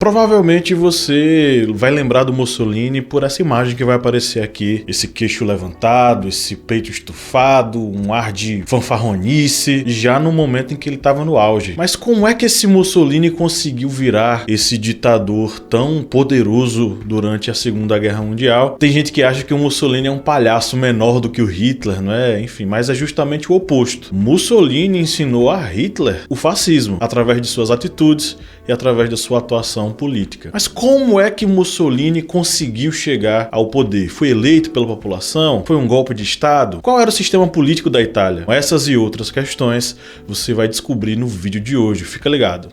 Provavelmente você vai lembrar do Mussolini por essa imagem que vai aparecer aqui, esse queixo levantado, esse peito estufado, um ar de fanfarronice, já no momento em que ele estava no auge. Mas como é que esse Mussolini conseguiu virar esse ditador tão poderoso durante a Segunda Guerra Mundial? Tem gente que acha que o Mussolini é um palhaço menor do que o Hitler, não é? Enfim, mas é justamente o oposto. Mussolini ensinou a Hitler o fascismo através de suas atitudes e através da sua atuação política. Mas como é que Mussolini conseguiu chegar ao poder? Foi eleito pela população? Foi um golpe de Estado? Qual era o sistema político da Itália? Essas e outras questões você vai descobrir no vídeo de hoje. Fica ligado.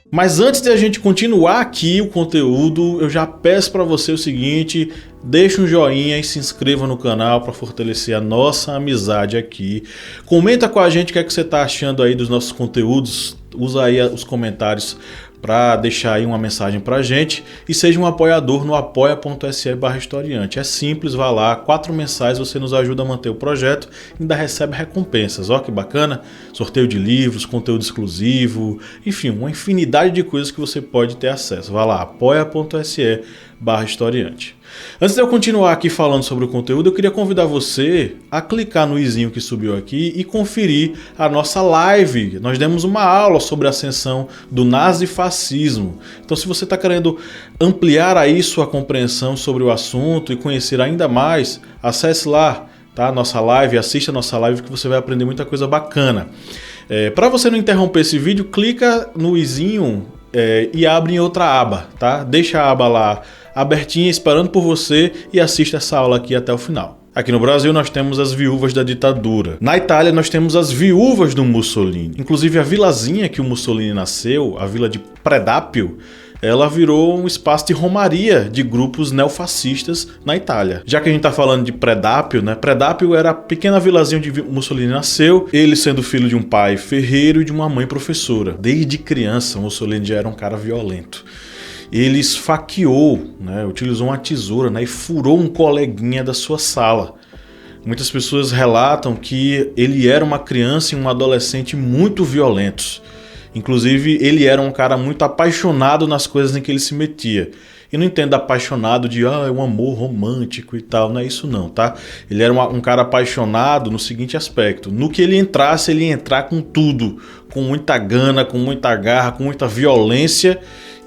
Mas antes de a gente continuar aqui o conteúdo, eu já peço para você o seguinte: deixa um joinha e se inscreva no canal para fortalecer a nossa amizade aqui. Comenta com a gente o que é que você está achando aí dos nossos conteúdos. Usa aí os comentários para deixar aí uma mensagem pra gente e seja um apoiador no apoia.se/historiante. É simples, vá lá, 4 mensais você nos ajuda a manter o projeto e ainda recebe recompensas. Ó que bacana, sorteio de livros, conteúdo exclusivo, enfim, uma infinidade de coisas que você pode ter acesso. Vá lá, apoia.se/historiante. Antes de eu continuar aqui falando sobre o conteúdo, eu queria convidar você a clicar no izinho que subiu aqui e conferir a nossa live. Nós demos uma aula sobre a ascensão do nazifascismo. Então, se você está querendo ampliar aí sua compreensão sobre o assunto e conhecer ainda mais, acesse lá, tá? Nossa live, assista a nossa live que você vai aprender muita coisa bacana. Para você não interromper esse vídeo, clica no izinho e abre em outra aba, tá? Deixa a aba lá abertinha esperando por você e assista essa aula aqui até o final. Aqui no Brasil nós temos as viúvas da ditadura. Na Itália nós temos as viúvas do Mussolini. Inclusive a vilazinha que o Mussolini nasceu, a vila de Predápio, ela virou um espaço de romaria de grupos neofascistas na Itália. Já que a gente está falando de Predápio, né? Predápio era a pequena vilazinha onde Mussolini nasceu, ele sendo filho de um pai ferreiro e de uma mãe professora. Desde criança, Mussolini já era um cara violento. Ele esfaqueou, né, utilizou uma tesoura, né, e furou um coleguinha da sua sala. Muitas pessoas relatam que ele era uma criança e um adolescente muito violentos. Inclusive, ele era um cara muito apaixonado nas coisas em que ele se metia. E não entendo apaixonado de um amor romântico e tal, não é isso não, tá? Ele era um cara apaixonado no seguinte aspecto: no que ele entrasse, ele ia entrar com tudo, com muita gana, com muita garra, com muita violência.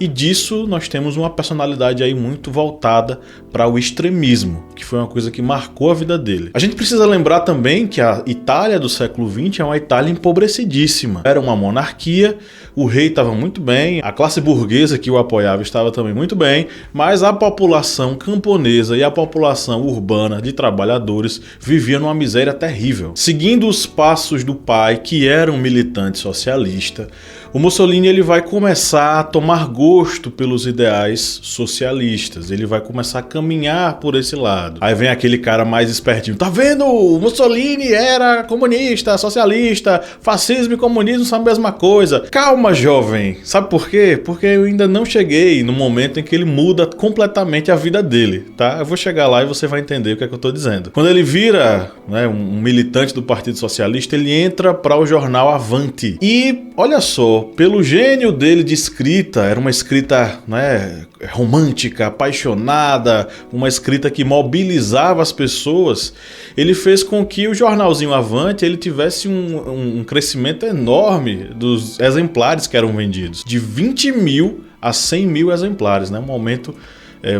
E disso nós temos uma personalidade aí muito voltada para o extremismo, que foi uma coisa que marcou a vida dele. A gente precisa lembrar também que a Itália do século XX é uma Itália empobrecidíssima. Era uma monarquia, o rei estava muito bem, a classe burguesa que o apoiava estava também muito bem, mas a população camponesa e a população urbana de trabalhadores vivia numa miséria terrível. Seguindo os passos do pai, que era um militante socialista, o Mussolini ele vai começar a tomar gosto pelos ideais socialistas, ele vai começar a caminhar por esse lado. Aí vem aquele cara mais espertinho: tá vendo? O Mussolini era comunista, socialista, fascismo e comunismo são a mesma coisa. Calma, jovem. Sabe por quê? Porque eu ainda não cheguei no momento em que ele muda completamente a vida dele, tá? Eu vou chegar lá e você vai entender o que é que eu tô dizendo. Quando ele vira, né, um militante do Partido Socialista, ele entra para o jornal Avanti. E olha só, pelo gênio dele de escrita, era uma escrita, né, romântica, apaixonada, uma escrita que mobilizava as pessoas, ele fez com que o jornalzinho Avanti ele tivesse um crescimento enorme dos exemplares que eram vendidos, de 20 mil a 100 mil exemplares, né, um aumento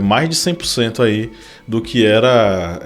mais de 100% aí do que era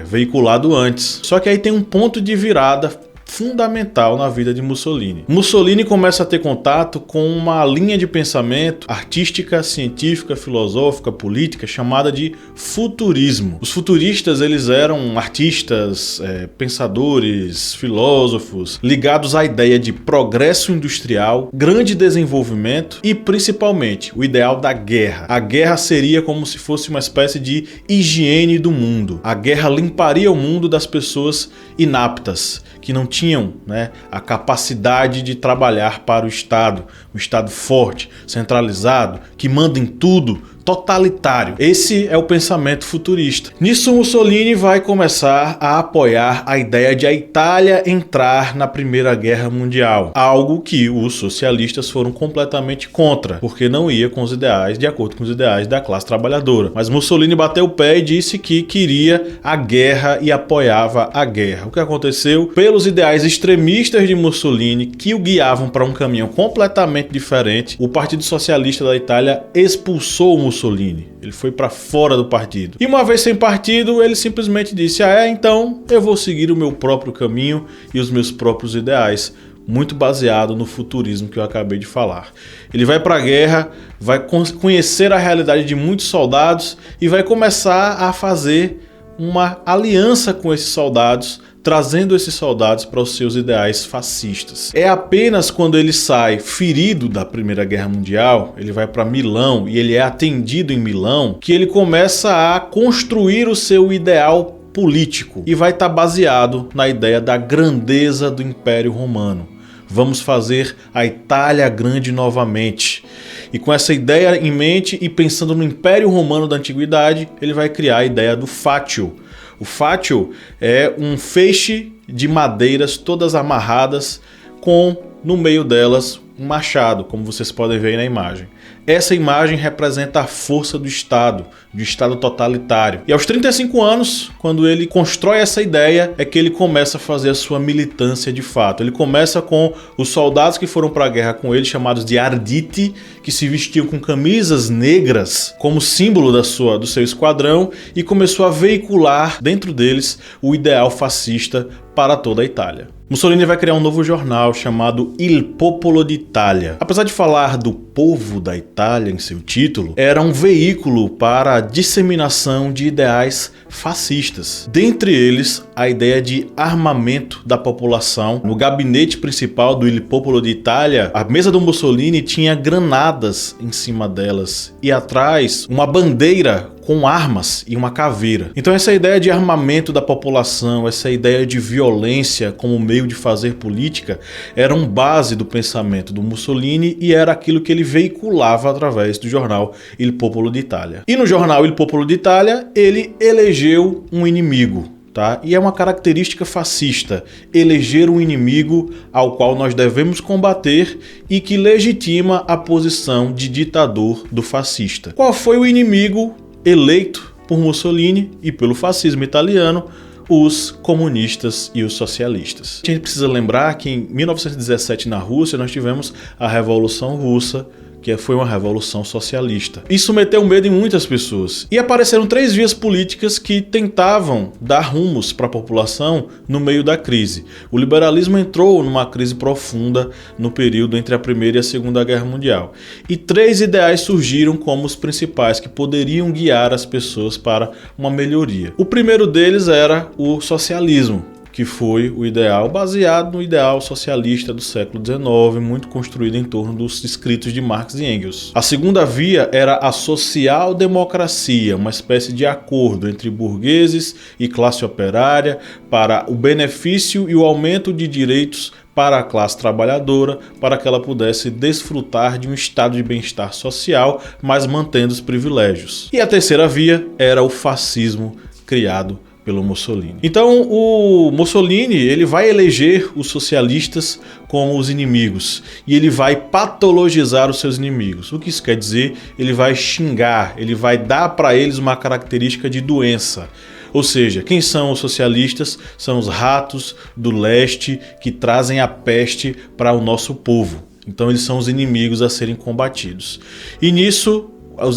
veiculado antes. Só que aí tem um ponto de virada fundamental na vida de Mussolini. Mussolini começa a ter contato com uma linha de pensamento artística, científica, filosófica, política, chamada de futurismo. Os futuristas, eles eram artistas, pensadores, filósofos, ligados à ideia de progresso industrial, grande desenvolvimento e, principalmente, o ideal da guerra. A guerra seria como se fosse uma espécie de higiene do mundo. A guerra limparia o mundo das pessoas inaptas, que não tinham, né, a capacidade de trabalhar para o Estado, um Estado forte, centralizado, que manda em tudo, totalitário. Esse é o pensamento futurista. Nisso, Mussolini vai começar a apoiar a ideia de a Itália entrar na Primeira Guerra Mundial, algo que os socialistas foram completamente contra, porque não ia com os ideais, de acordo com os ideais da classe trabalhadora. Mas Mussolini bateu o pé e disse que queria a guerra e apoiava a guerra. O que aconteceu? Pelos ideais extremistas de Mussolini, que o guiavam para um caminho completamente diferente, o Partido Socialista da Itália expulsou Mussolini. Ele foi para fora do partido. E uma vez sem partido, ele simplesmente disse: então eu vou seguir o meu próprio caminho e os meus próprios ideais, muito baseado no futurismo que eu acabei de falar. Ele vai para a guerra, vai conhecer a realidade de muitos soldados e vai começar a fazer uma aliança com esses soldados, trazendo esses soldados para os seus ideais fascistas. É apenas quando ele sai ferido da Primeira Guerra Mundial, ele vai para Milão e ele é atendido em Milão, que ele começa a construir o seu ideal político e vai estar baseado na ideia da grandeza do Império Romano. Vamos fazer a Itália grande novamente. E com essa ideia em mente e pensando no Império Romano da Antiguidade, ele vai criar a ideia do Fatio. O Fatio é um feixe de madeiras todas amarradas com, no meio delas, um machado, como vocês podem ver aí na imagem. Essa imagem representa a força do Estado, de um Estado totalitário. E aos 35 anos, quando ele constrói essa ideia, é que ele começa a fazer a sua militância de fato. Ele começa com os soldados que foram para a guerra com ele, chamados de arditi, que se vestiam com camisas negras como símbolo do seu esquadrão, e começou a veicular dentro deles o ideal fascista para toda a Itália. Mussolini vai criar um novo jornal chamado Il Popolo d'Italia. Apesar de falar do povo da Itália em seu título, era um veículo para a disseminação de ideais fascistas. Dentre eles, a ideia de armamento da população. No gabinete principal do Il Popolo d'Italia, a mesa do Mussolini tinha granadas em cima delas e atrás uma bandeira com armas e uma caveira. Então essa ideia de armamento da população, essa ideia de violência como meio de fazer política, era um base do pensamento do Mussolini e era aquilo que ele veiculava através do jornal Il Popolo d'Italia. E no jornal Il Popolo d'Italia, ele elegeu um inimigo. Tá? E é uma característica fascista, eleger um inimigo ao qual nós devemos combater e que legitima a posição de ditador do fascista. Qual foi o inimigo eleito por Mussolini e pelo fascismo italiano? Os comunistas e os socialistas. A gente precisa lembrar que em 1917 na Rússia nós tivemos a Revolução Russa, que foi uma revolução socialista. Isso meteu medo em muitas pessoas. E apareceram 3 vias políticas que tentavam dar rumos para a população no meio da crise. O liberalismo entrou numa crise profunda no período entre a Primeira e a Segunda Guerra Mundial. E 3 ideais surgiram como os principais que poderiam guiar as pessoas para uma melhoria. O primeiro deles era o socialismo, que foi o ideal baseado no ideal socialista do século XIX, muito construído em torno dos escritos de Marx e Engels. A segunda via era a social-democracia, uma espécie de acordo entre burgueses e classe operária para o benefício e o aumento de direitos para a classe trabalhadora, para que ela pudesse desfrutar de um estado de bem-estar social, mas mantendo os privilégios. E a terceira via era o fascismo criado pelo Mussolini. Então o Mussolini ele vai eleger os socialistas como os inimigos e ele vai patologizar os seus inimigos. O que isso quer dizer? Ele vai xingar, ele vai dar para eles uma característica de doença. Ou seja, quem são os socialistas? São os ratos do leste que trazem a peste para o nosso povo. Então eles são os inimigos a serem combatidos. E nisso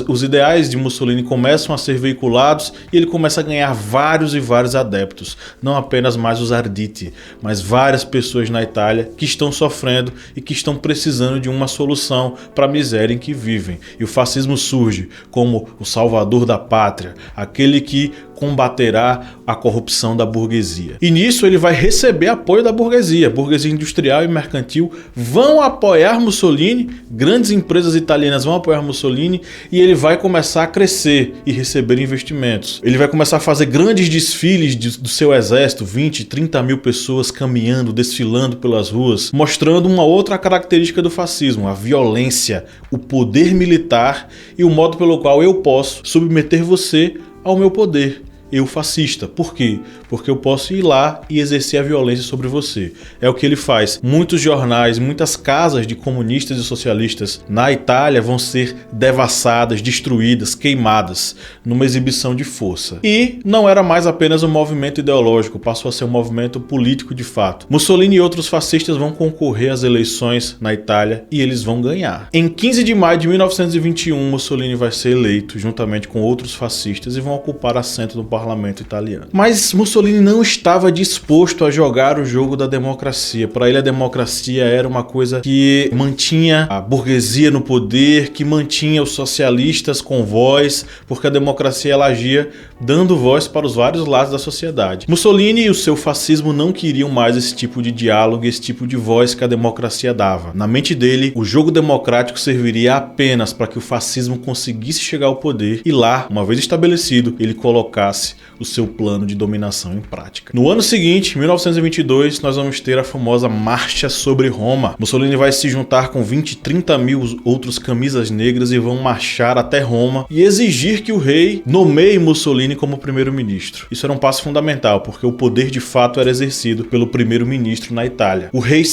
os ideais de Mussolini começam a ser veiculados e ele começa a ganhar vários e vários adeptos, não apenas mais os arditi, mas várias pessoas na Itália que estão sofrendo e que estão precisando de uma solução para a miséria em que vivem. E o fascismo surge como o salvador da pátria, aquele que combaterá a corrupção da burguesia. E nisso ele vai receber apoio da burguesia. A burguesia industrial e mercantil vão apoiar Mussolini, grandes empresas italianas vão apoiar Mussolini e ele vai começar a crescer e receber investimentos. Ele vai começar a fazer grandes desfiles do seu exército, 20, 30 mil pessoas caminhando, desfilando pelas ruas, mostrando uma outra característica do fascismo, a violência, o poder militar e o modo pelo qual eu posso submeter você ao meu poder. Eu fascista. Por quê? Porque eu posso ir lá e exercer a violência sobre você. É o que ele faz. Muitos jornais, muitas casas de comunistas e socialistas na Itália vão ser devassadas, destruídas, queimadas, numa exibição de força. E não era mais apenas um movimento ideológico, passou a ser um movimento político de fato. Mussolini e outros fascistas vão concorrer às eleições na Itália e eles vão ganhar. Em 15 de maio de 1921, Mussolini vai ser eleito juntamente com outros fascistas e vão ocupar assento no parlamento italiano. Mas Mussolini não estava disposto a jogar o jogo da democracia. Para ele a democracia era uma coisa que mantinha a burguesia no poder, que mantinha os socialistas com voz, porque a democracia ela agia dando voz para os vários lados da sociedade. Mussolini e o seu fascismo não queriam mais esse tipo de diálogo, esse tipo de voz que a democracia dava. Na mente dele, o jogo democrático serviria apenas para que o fascismo conseguisse chegar ao poder e lá, uma vez estabelecido, ele colocasse o seu plano de dominação em prática. No ano seguinte, 1922, nós vamos ter a famosa Marcha sobre Roma. Mussolini vai se juntar com 20, 30 mil outros camisas negras e vão marchar até Roma e exigir que o rei nomeie Mussolini como primeiro-ministro. Isso era um passo fundamental, porque o poder de fato era exercido pelo primeiro-ministro na Itália. O rei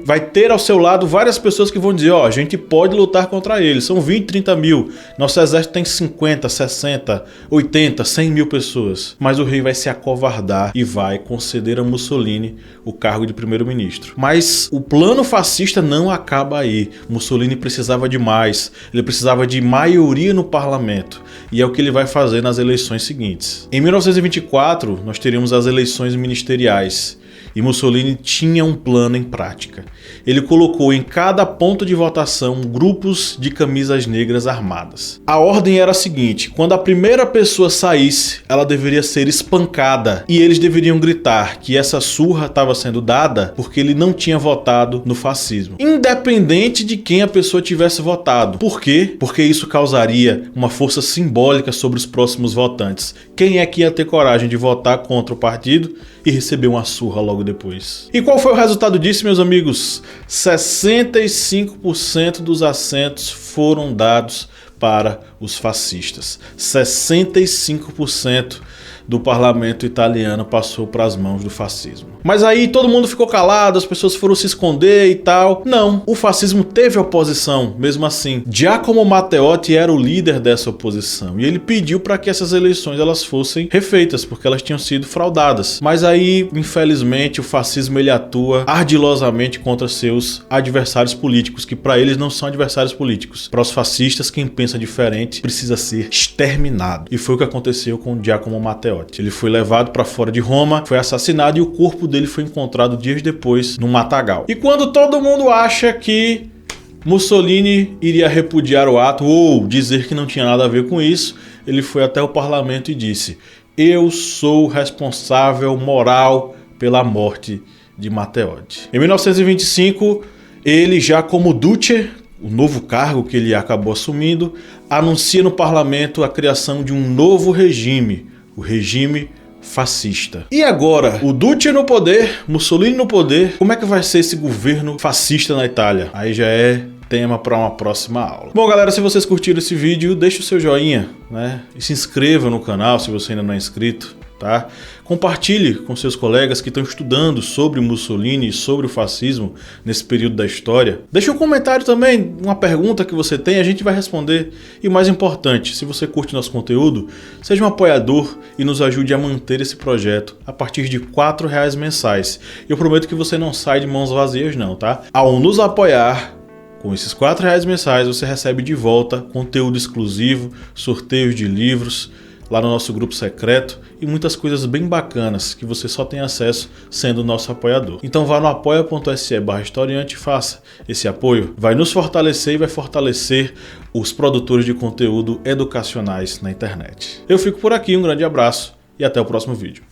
vai ter ao seu lado várias pessoas que vão dizer, ó, a gente pode lutar contra ele, são 20, 30 mil, nosso exército tem 50, 60, 80, 100 mil pessoas. Mas o rei vai se acovardar e vai conceder a Mussolini o cargo de primeiro-ministro. Mas o plano fascista não acaba aí. Mussolini precisava de mais. Ele precisava de maioria no parlamento. E é o que ele vai fazer nas eleições seguintes. Em 1924, nós teríamos as eleições ministeriais. E Mussolini tinha um plano em prática. Ele colocou em cada ponto de votação grupos de camisas negras armadas. A ordem era a seguinte: quando a primeira pessoa saísse, ela deveria ser espancada e eles deveriam gritar que essa surra estava sendo dada porque ele não tinha votado no fascismo, independente de quem a pessoa tivesse votado. Por quê? Porque isso causaria uma força simbólica sobre os próximos votantes. Quem é que ia ter coragem de votar contra o partido e receber uma surra logo depois? E qual foi o resultado disso, meus amigos? 65% dos assentos foram dados para os fascistas. 65% do parlamento italiano passou para as mãos do fascismo. Mas aí todo mundo ficou calado, as pessoas foram se esconder e tal. Não, o fascismo teve oposição, mesmo assim. Giacomo Matteotti era o líder dessa oposição e ele pediu para que essas eleições elas fossem refeitas, porque elas tinham sido fraudadas. Mas aí, infelizmente, o fascismo ele atua ardilosamente contra seus adversários políticos, que para eles não são adversários políticos. Para os fascistas, quem pensa diferente precisa ser exterminado. E foi o que aconteceu com Giacomo Matteotti. Ele foi levado para fora de Roma, foi assassinado e o corpo dele foi encontrado dias depois no matagal. E quando todo mundo acha que Mussolini iria repudiar o ato ou dizer que não tinha nada a ver com isso, ele foi até o parlamento e disse: eu sou responsável moral pela morte de Matteotti. Em 1925, ele já como Duce, o novo cargo que ele acabou assumindo, anuncia no parlamento a criação de um novo regime, o regime fascista. E agora, o Duce no poder, Mussolini no poder, como é que vai ser esse governo fascista na Itália? Aí já é tema para uma próxima aula. Bom, galera, se vocês curtiram esse vídeo, deixa o seu joinha, né? E se inscreva no canal se você ainda não é inscrito, tá? Compartilhe com seus colegas que estão estudando sobre Mussolini e sobre o fascismo nesse período da história. Deixe um comentário também, uma pergunta que você tem, a gente vai responder. E o mais importante, se você curte nosso conteúdo, seja um apoiador e nos ajude a manter esse projeto a partir de R$4 mensais. Eu prometo que você não sai de mãos vazias não, tá? Ao nos apoiar, com esses R$4 mensais, você recebe de volta conteúdo exclusivo, sorteios de livros, lá no nosso grupo secreto e muitas coisas bem bacanas que você só tem acesso sendo nosso apoiador. Então vá no apoia.se/historiante e faça esse apoio. Vai nos fortalecer e vai fortalecer os produtores de conteúdo educacionais na internet. Eu fico por aqui, um grande abraço e até o próximo vídeo.